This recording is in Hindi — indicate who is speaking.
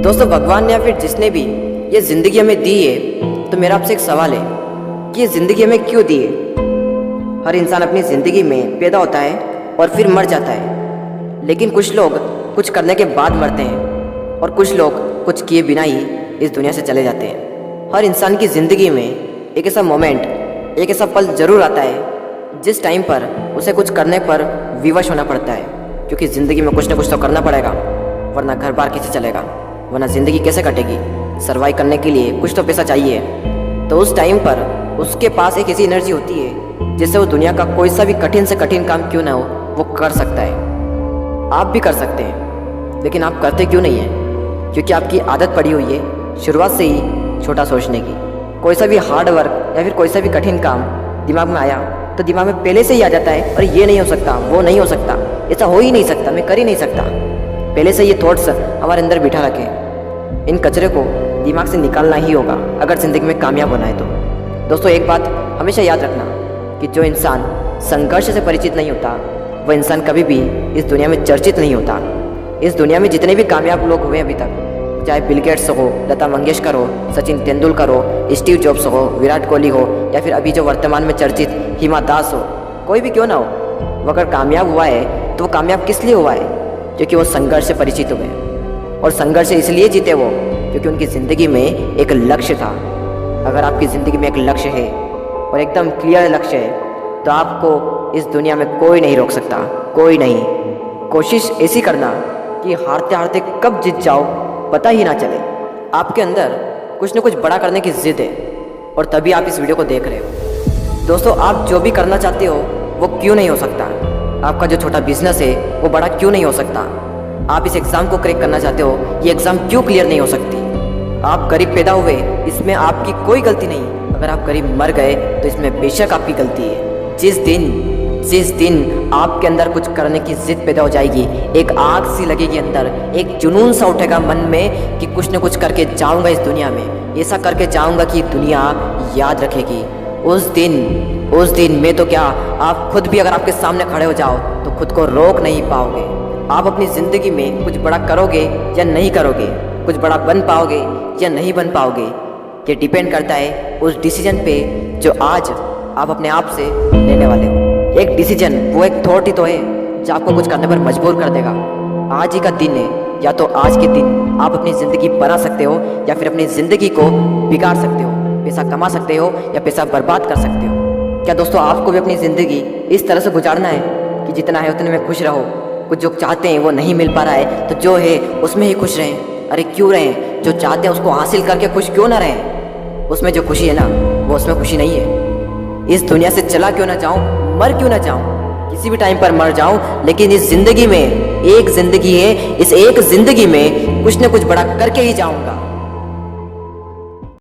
Speaker 1: दोस्तों, भगवान ने या फिर जिसने भी ये ज़िंदगी हमें दी है, तो मेरा आपसे एक सवाल है कि ये ज़िंदगी हमें क्यों दी है। हर इंसान अपनी ज़िंदगी में पैदा होता है और फिर मर जाता है, लेकिन कुछ लोग कुछ करने के बाद मरते हैं और कुछ लोग कुछ किए बिना ही इस दुनिया से चले जाते हैं। हर इंसान की ज़िंदगी में एक ऐसा मोमेंट, एक ऐसा पल ज़रूर आता है जिस टाइम पर उसे कुछ करने पर विवश होना पड़ता है, क्योंकि ज़िंदगी में कुछ ना कुछ तो करना पड़ेगा, वरना घर बार कैसे चलेगा, वरना ज़िंदगी कैसे कटेगी। सर्वाइव करने के लिए कुछ तो पैसा चाहिए। तो उस टाइम पर उसके पास एक ऐसी एनर्जी होती है जिससे वो दुनिया का कोई सा भी कठिन से कठिन काम क्यों ना हो वो कर सकता है। आप भी कर सकते हैं, लेकिन आप करते क्यों नहीं हैं? क्योंकि आपकी आदत पड़ी हुई है शुरुआत से ही छोटा सोचने की। कोई सा भी हार्ड वर्क या फिर कोई सा भी कठिन काम दिमाग में आया तो दिमाग में पहले से ही आ जाता है, और ये नहीं हो सकता, वो नहीं हो सकता, ऐसा हो ही नहीं सकता, मैं कर ही नहीं सकता। पहले से ये थॉट्स हमारे अंदर बिठा रखे। इन कचरे को दिमाग से निकालना ही होगा अगर ज़िंदगी में कामयाब होना है तो। दोस्तों, एक बात हमेशा याद रखना कि जो इंसान संघर्ष से परिचित नहीं होता वह इंसान कभी भी इस दुनिया में चर्चित नहीं होता। इस दुनिया में जितने भी कामयाब लोग हुए अभी तक, चाहे बिल गेट्स हो, लता मंगेशकर हो, सचिन तेंदुलकर हो, स्टीव जॉब्स हो, विराट कोहली हो, या फिर अभी जो वर्तमान में चर्चित हिमा दास हो, कोई भी क्यों ना हो, वो अगर कामयाब हुआ है तो वो कामयाब किस लिए हुआ है? क्योंकि वो संघर्ष से परिचित हुए, और संघर्ष इसलिए जीते वो क्योंकि उनकी ज़िंदगी में एक लक्ष्य था। अगर आपकी ज़िंदगी में एक लक्ष्य है और एकदम क्लियर लक्ष्य है तो आपको इस दुनिया में कोई नहीं रोक सकता, कोई नहीं। कोशिश ऐसी करना कि हारते हारते कब जीत जाओ पता ही ना चले। आपके अंदर कुछ न कुछ बड़ा करने की ज़िद है, और तभी आप इस वीडियो को देख रहे हो। दोस्तों, आप जो भी करना चाहते हो वो क्यों नहीं हो सकता? आपका जो छोटा बिजनेस है वो बड़ा क्यों नहीं हो सकता? आप इस एग्ज़ाम को क्रैक करना चाहते हो, ये एग्ज़ाम क्यों क्लियर नहीं हो सकती? आप गरीब पैदा हुए, इसमें आपकी कोई गलती नहीं। अगर आप गरीब मर गए तो इसमें बेशक आपकी गलती है। जिस दिन आपके अंदर कुछ करने की जिद पैदा हो जाएगी, एक आग सी लगेगी अंदर, एक जुनून सा उठेगा मन में कि कुछ न कुछ करके जाऊंगा इस दुनिया में, ऐसा करके जाऊंगा कि दुनिया याद रखेगी। उस दिन मैं तो क्या, आप खुद भी अगर आपके सामने खड़े हो जाओ तो खुद को रोक नहीं पाओगे। आप अपनी ज़िंदगी में कुछ बड़ा करोगे या नहीं करोगे, कुछ बड़ा बन पाओगे या नहीं बन पाओगे, ये डिपेंड करता है उस डिसीजन पे जो आज आप अपने आप से लेने वाले हो। एक डिसीजन, वो एक थॉट ही तो है जो आपको कुछ करने पर मजबूर कर देगा। आज ही का दिन है, या तो आज के दिन आप अपनी ज़िंदगी बना सकते हो या फिर अपनी ज़िंदगी को बिगाड़ सकते हो। पैसा कमा सकते हो या पैसा बर्बाद कर सकते हो। क्या दोस्तों, आपको भी अपनी ज़िंदगी इस तरह से गुजारना है कि जितना है उतने में खुश रहो? कुछ जो चाहते हैं वो नहीं मिल पा रहा है तो जो है उसमें ही खुश रहें। अरे क्यों रहें? जो चाहते हैं उसको हासिल करके खुश क्यों ना रहें? उसमें जो खुशी है ना, वो उसमें खुशी नहीं है। इस दुनिया से चला क्यों ना जाऊं, मर क्यों ना जाऊं, किसी भी टाइम पर मर जाऊं, लेकिन इस ज़िंदगी में एक ज़िंदगी है, इस एक ज़िंदगी में कुछ न कुछ बड़ा करके ही जाऊंगा।